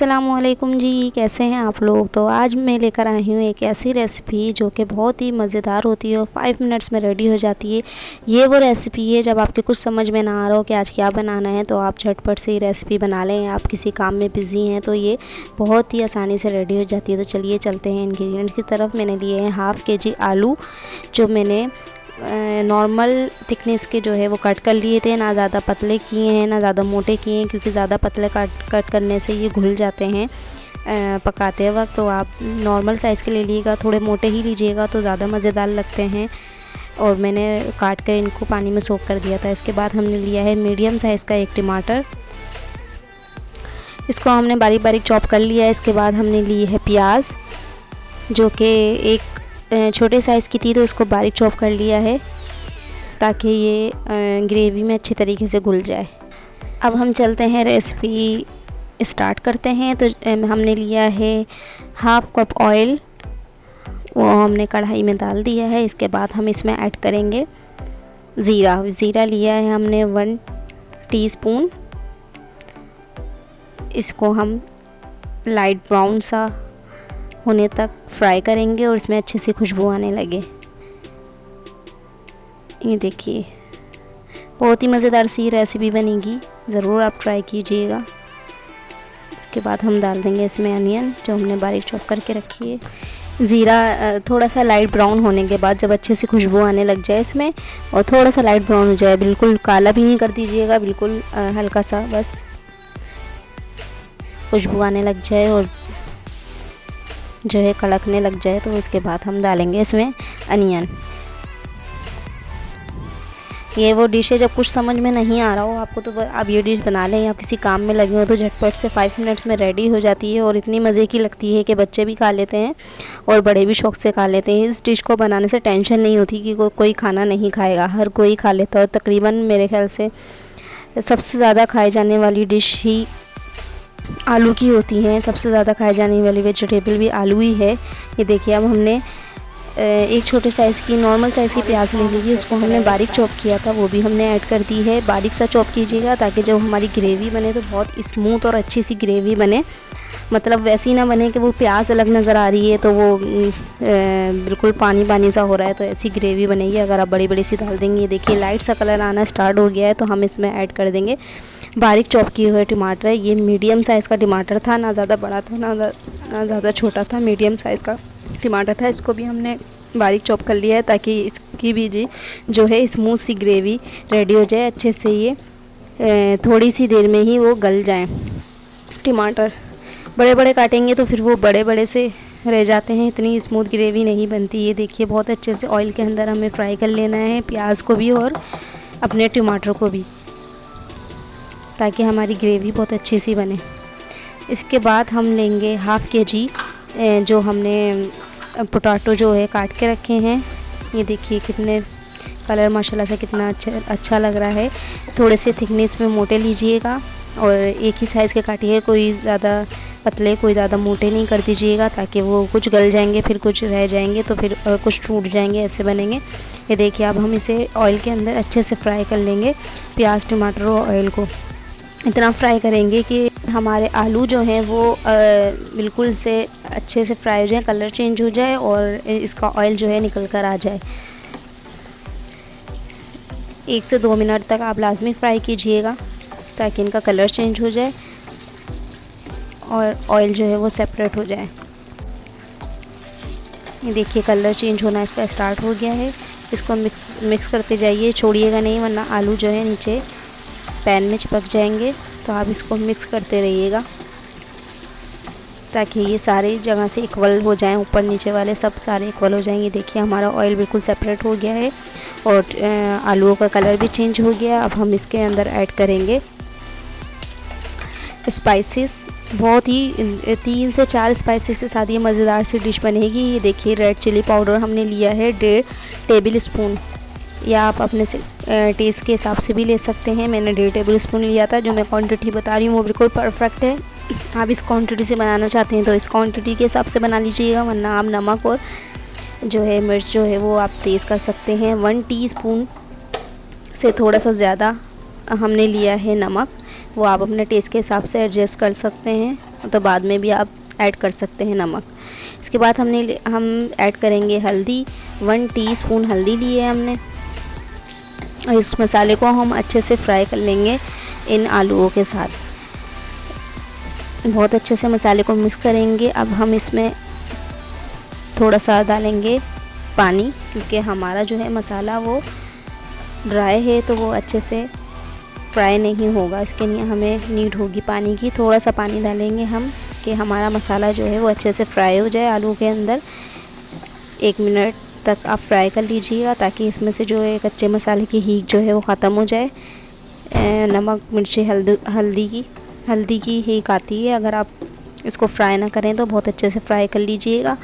अस्सलामुअलैकुम जी, कैसे हैं आप लोग। तो आज मैं लेकर आई हूँ एक ऐसी रेसिपी जो कि बहुत ही मज़ेदार होती है और 5 मिनट्स में रेडी हो जाती है। ये वो रेसिपी है जब आपके कुछ समझ में ना आ रहा हो कि आज क्या बनाना है तो आप झटपट से ये रेसिपी बना लें। आप किसी काम में बिज़ी हैं तो ये बहुत ही आसानी से रेडी हो जाती है। तो चलिए चलते हैं इंग्रेडिएंट्स की तरफ। मैंने लिए हैं हाफ़ केजी आलू, जो मैंने नॉर्मल थिकनेस के जो है वो कट कर लिए थे। ना ज़्यादा पतले किए हैं ना ज़्यादा मोटे किए हैं, क्योंकि ज़्यादा पतले कट करने से ये घुल जाते हैं पकाते वक्त। तो आप नॉर्मल साइज़ के ले लीजिएगा, थोड़े मोटे ही लीजिएगा तो ज़्यादा मज़ेदार लगते हैं। और मैंने काट कर इनको पानी में सोक कर दिया था। इसके बाद हमने लिया है मीडियम साइज़ का एक टमाटर, इसको हमने बारीक बारीक चॉप कर लिया है। इसके बाद हमने ली है प्याज, जो कि एक छोटे साइज़ की थी तो उसको बारीक चॉप कर लिया है ताकि ये ग्रेवी में अच्छी तरीके से घुल जाए। अब हम चलते हैं रेसिपी स्टार्ट करते हैं। तो हमने लिया है हाफ़ कप ऑयल, वो हमने कढ़ाई में डाल दिया है। इसके बाद हम इसमें ऐड करेंगे ज़ीरा लिया है हमने 1 टीस्पून। इसको हम लाइट ब्राउन सा होने तक फ्राई करेंगे और इसमें अच्छी सी खुशबू आने लगे। ये देखिए, बहुत ही मज़ेदार सी रेसिपी बनेगी, ज़रूर आप ट्राई कीजिएगा। इसके बाद हम डाल देंगे इसमें अनियन, जो हमने बारीक चॉप करके रखी है। ज़ीरा थोड़ा सा लाइट ब्राउन होने के बाद जब अच्छे से खुशबू आने लग जाए इसमें, और थोड़ा सा लाइट ब्राउन हो जाए, बिल्कुल काला भी नहीं कर दीजिएगा, बिल्कुल हल्का सा बस खुशबू आने लग जाए और जो है कड़कने लग जाए, तो इसके बाद हम डालेंगे इसमें अनियन। ये वो डिश है जब कुछ समझ में नहीं आ रहा हो आपको तो आप ये डिश बना लें, या किसी काम में लगे हो तो झटपट से 5 मिनट्स में रेडी हो जाती है और इतनी मज़े की लगती है कि बच्चे भी खा लेते हैं और बड़े भी शौक़ से खा लेते हैं। इस डिश को बनाने से टेंशन नहीं होती कि कोई खाना नहीं खाएगा, हर कोई खा लेता है। तकरीबन मेरे ख्याल से सबसे ज़्यादा खाई जाने वाली डिश ही आलू की होती हैं, सबसे ज़्यादा खाई जाने वाली वेजिटेबल भी आलू ही है। ये देखिए, अब हमने एक छोटे साइज़ की नॉर्मल साइज़ की प्याज ले लीजिए, उसको हमने बारीक चॉप किया था, वो भी हमने ऐड कर दी है। बारीक सा चॉप कीजिएगा ताकि जब हमारी ग्रेवी बने तो बहुत स्मूथ और अच्छी सी ग्रेवी बने। मतलब वैसी ना बने कि वो प्याज अलग नज़र आ रही है तो वो बिल्कुल पानी पानी सा हो रहा है, तो ऐसी ग्रेवी बनेगी अगर आप बड़ी बड़ी सी डाल देंगे। देखिए लाइट सा कलर आना स्टार्ट हो गया है, तो हम इसमें ऐड कर देंगे बारीक चॉप किए हुए टमाटर। ये मीडियम साइज़ का टमाटर था, ना ज़्यादा बड़ा था ना ज़्यादा छोटा था, मीडियम साइज़ का टमाटर था। इसको भी हमने बारीक चॉप कर लिया है ताकि इसकी भी जो है स्मूथ सी ग्रेवी रेडी हो जाए अच्छे से। ये थोड़ी सी देर में ही वो गल जाएं। टमाटर बड़े बड़े काटेंगे तो फिर वो बड़े बड़े से रह जाते हैं, इतनी स्मूथ ग्रेवी नहीं बनती। ये देखिए, बहुत अच्छे से ऑयल के अंदर हमें फ्राई कर लेना है प्याज को भी और अपने टमाटर को भी, ताकि हमारी ग्रेवी बहुत अच्छी सी बने। इसके बाद हम लेंगे हाफ़ केजी जो हमने पोटैटो जो है काट के रखे हैं। ये देखिए कितने कलर माशाल्लाह से कितना अच्छा लग रहा है। थोड़े से थिकनेस में मोटे लीजिएगा और एक ही साइज़ के काटिए, कोई ज़्यादा पतले कोई ज़्यादा मोटे नहीं कर दीजिएगा, ताकि वो कुछ गल जाएंगे फिर कुछ रह जाएंगे तो फिर कुछ टूट जाएंगे, ऐसे बनेंगे। ये देखिए, अब हम इसे ऑयल के अंदर अच्छे से फ्राई कर लेंगे, प्याज टमाटर और ऑयल को इतना फ्राई करेंगे कि हमारे आलू जो हैं वो बिल्कुल से अच्छे से फ्राई हो जाए, कलर चेंज हो जाए और इसका ऑयल जो है निकल कर आ जाए। 1 से 2 मिनट तक आप लाजमी फ्राई कीजिएगा ताकि इनका कलर चेंज हो जाए और ऑयल जो है वो सेपरेट हो जाए। ये देखिए, कलर चेंज होना इसका स्टार्ट हो गया है। इसको मिक्स करते जाइए, छोड़िएगा नहीं वरना आलू जो है नीचे पैन में चिपक जाएंगे। तो आप इसको मिक्स करते रहिएगा ताकि ये सारी जगह से इक्वल हो जाएं, ऊपर नीचे वाले सब सारे इक्वल हो जाएंगे। देखिए, हमारा ऑयल बिल्कुल सेपरेट हो गया है और आलूओं का कलर भी चेंज हो गया। अब हम इसके अंदर ऐड करेंगे स्पाइसेस, बहुत ही 3 से 4 स्पाइसेस के साथ ये मज़ेदार सी डिश बनेगी। ये देखिए, रेड चिली पाउडर हमने लिया है 1.5 टेबल स्पून, या आप अपने से टेस्ट के हिसाब से भी ले सकते हैं। मैंने 1.5 टेबल स्पून लिया था। जो मैं क्वांटिटी बता रही हूँ वो बिल्कुल परफेक्ट है। आप इस क्वांटिटी से बनाना चाहते हैं तो इस क्वांटिटी के हिसाब से बना लीजिएगा, वरना आप नमक और जो है मिर्च जो है वो आप तेज़ कर सकते हैं। 1 टीस्पून से थोड़ा सा ज़्यादा हमने लिया है नमक, वो आप अपने टेस्ट के हिसाब से एडजस्ट कर सकते हैं। तो बाद में भी आप ऐड कर सकते हैं नमक। इसके बाद हम ऐड करेंगे हल्दी, 1 टीस्पून हल्दी ली है हमने। और इस मसाले को हम अच्छे से फ्राई कर लेंगे इन आलूओं के साथ। बहुत अच्छे से मसाले को मिक्स करेंगे। अब हम इसमें थोड़ा सा डालेंगे पानी, क्योंकि हमारा जो है मसाला वो ड्राई है तो वो अच्छे से फ्राई नहीं होगा। इसके लिए हमें नीड होगी पानी की। थोड़ा सा पानी डालेंगे हम कि हमारा मसाला जो है वो अच्छे से फ्राई हो जाए आलू के अंदर। 1 मिनट तक आप फ्राई कर लीजिएगा ताकि इसमें से जो है कच्चे मसाले की हीट जो है वो ख़त्म हो जाए। नमक, मिर्ची, हल्दी की हीट आती है। अगर आप इसको फ्राई ना करें तो बहुत अच्छे से फ्राई कर लीजिएगा।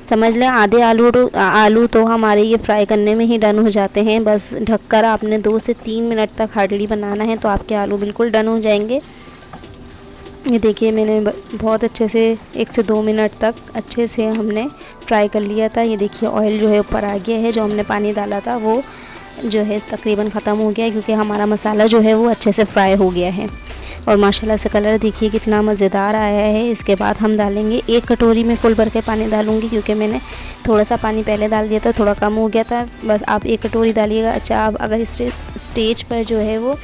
समझ लें आधे आलू तो हमारे ये फ्राई करने में ही डन हो जाते हैं। बस ढककर आपने 2 से 3 मिनट तक हार्डली बनाना है तो आपके आलू बिल्कुल डन हो जाएंगे। ये देखिए मैंने बहुत अच्छे से 1 से 2 मिनट तक अच्छे से हमने फ्राई कर लिया था। ये देखिए ऑयल जो है ऊपर आ गया है। जो हमने पानी डाला था वो जो है तकरीबन ख़त्म हो गया है, क्योंकि हमारा मसाला जो है वो अच्छे से फ्राई हो गया है। और माशाल्लाह से कलर देखिए कितना मज़ेदार आया है। इसके बाद हम डालेंगे 1 कटोरी में फुल भर के पानी डालूँगी, क्योंकि मैंने थोड़ा सा पानी पहले डाल दिया था, थोड़ा कम हो गया था। बस आप 1 कटोरी डालिएगा। अच्छा, आप अगर इस स्टेज पर जो है वो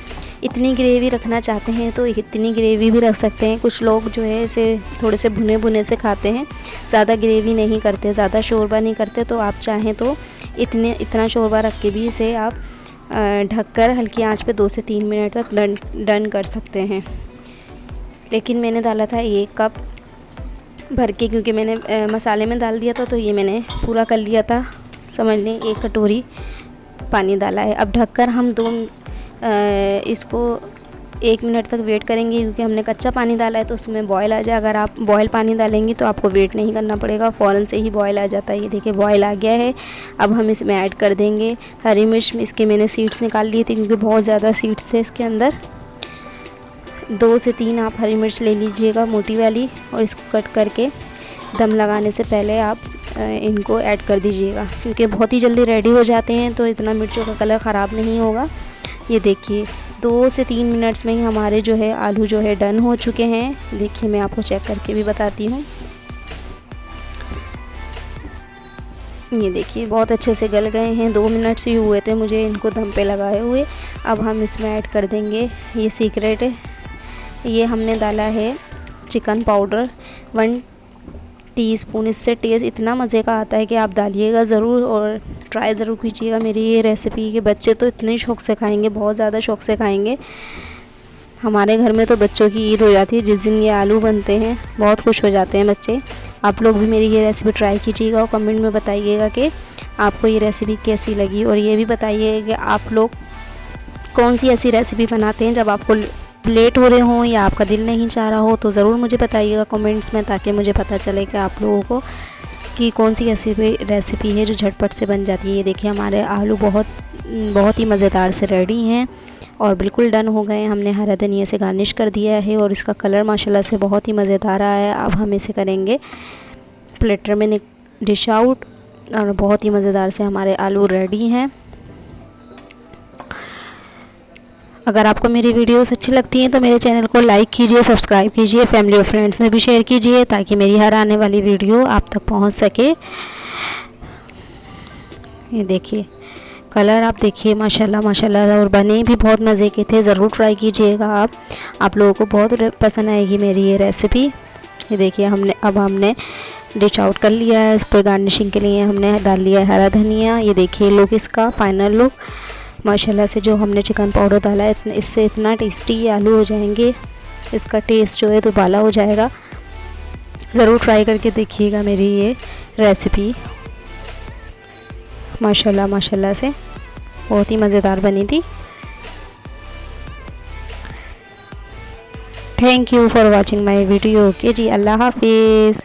इतनी ग्रेवी रखना चाहते हैं तो इतनी ग्रेवी भी रख सकते हैं। कुछ लोग जो है इसे थोड़े से भुने भुने से खाते हैं, ज़्यादा ग्रेवी नहीं करते, ज़्यादा शोरबा नहीं करते। तो आप चाहें तो इतना शोरबा रख के भी इसे आप ढककर हल्की आंच पे 2 से 3 मिनट तक डन कर सकते हैं। लेकिन मैंने डाला था 1 कप भर के, क्योंकि मैंने मसाले में डाल दिया था तो ये मैंने पूरा कर लिया था। समझ लें 1 कटोरी पानी डाला है। अब ढककर हम इसको 1 मिनट तक वेट करेंगे, क्योंकि हमने कच्चा पानी डाला है तो उसमें बॉयल आ जाए। अगर आप बॉयल पानी डालेंगे तो आपको वेट नहीं करना पड़ेगा, फ़ौरन से ही बॉयल आ जाता है। ये देखिए बॉयल आ गया है। अब हम इसमें ऐड कर देंगे हरी मिर्च। इसके मैंने सीड्स निकाल लिए थे क्योंकि बहुत ज़्यादा सीड्स थे इसके अंदर। 2 से 3 आप हरी मिर्च ले लीजिएगा मोटी वाली, और इसको कट करके दम लगाने से पहले आप इनको ऐड कर दीजिएगा, क्योंकि बहुत ही जल्दी रेडी हो जाते हैं तो इतना मिर्चों का कलर ख़राब नहीं होगा। ये देखिए 2 से 3 मिनट्स में ही हमारे जो है आलू जो है डन हो चुके हैं। देखिए मैं आपको चेक करके भी बताती हूँ। ये देखिए बहुत अच्छे से गल गए हैं। 2 मिनट से ही हुए थे मुझे इनको दम पे लगाए हुए। अब हम इसमें ऐड कर देंगे, ये सीक्रेट है, ये हमने डाला है चिकन पाउडर 1 टीस्पून। इससे टेस्ट इतना मज़े का आता है कि आप डालिएगा ज़रूर और ट्राई ज़रूर कीजिएगा मेरी ये रेसिपी। के बच्चे तो इतने शौक़ से खाएंगे, बहुत ज़्यादा शौक़ से खाएंगे। हमारे घर में तो बच्चों की ईद हो जाती है जिस दिन ये आलू बनते हैं, बहुत खुश हो जाते हैं बच्चे। आप लोग भी मेरी ये रेसिपी ट्राई कीजिएगा और कमेंट में बताइएगा कि आपको ये रेसिपी कैसी लगी। और ये भी बताइएगा कि आप लोग कौन सी ऐसी रेसिपी बनाते हैं जब आपको लेट हो रहे हों या आपका दिल नहीं चाह रहा हो, तो ज़रूर मुझे बताइएगा कमेंट्स में, ताकि मुझे पता चले कि आप लोगों को कि कौन सी ऐसी रेसिपी है जो झटपट से बन जाती है। ये देखिए हमारे आलू बहुत ही मज़ेदार से रेडी हैं और बिल्कुल डन हो गए। हमने हरा धनिया से गार्निश कर दिया है और इसका कलर माशाल्लाह से बहुत ही मज़ेदार आया है। अब हम इसे करेंगे प्लेटर में डिश आउट, और बहुत ही मज़ेदार से हमारे आलू रेडी हैं। अगर आपको मेरी वीडियोस अच्छी लगती हैं तो मेरे चैनल को लाइक कीजिए, सब्सक्राइब कीजिए, फैमिली और फ्रेंड्स में भी शेयर कीजिए, ताकि मेरी हर आने वाली वीडियो आप तक पहुंच सके। ये देखिए कलर आप देखिए माशाल्लाह माशाल्लाह, और बने भी बहुत मज़े के थे। ज़रूर ट्राई कीजिएगा आप लोगों को बहुत पसंद आएगी मेरी ये रेसिपी। ये देखिए हमने डिश आउट कर लिया है। इस पर गार्निशिंग के लिए हमने डाल लिया है हरा धनिया। ये देखिए लुक इसका फाइनल लुक माशाल्लाह से। जो हमने चिकन पाउडर डाला है इससे इतना टेस्टी ये आलू हो जाएंगे, इसका टेस्ट जो है दोबाला हो जाएगा। ज़रूर ट्राई करके देखिएगा मेरी ये रेसिपी। माशाल्लाह माशाल्लाह से बहुत ही मज़ेदार बनी थी। Thank you for watching my video. Okay जी, अल्लाह हाफिज़।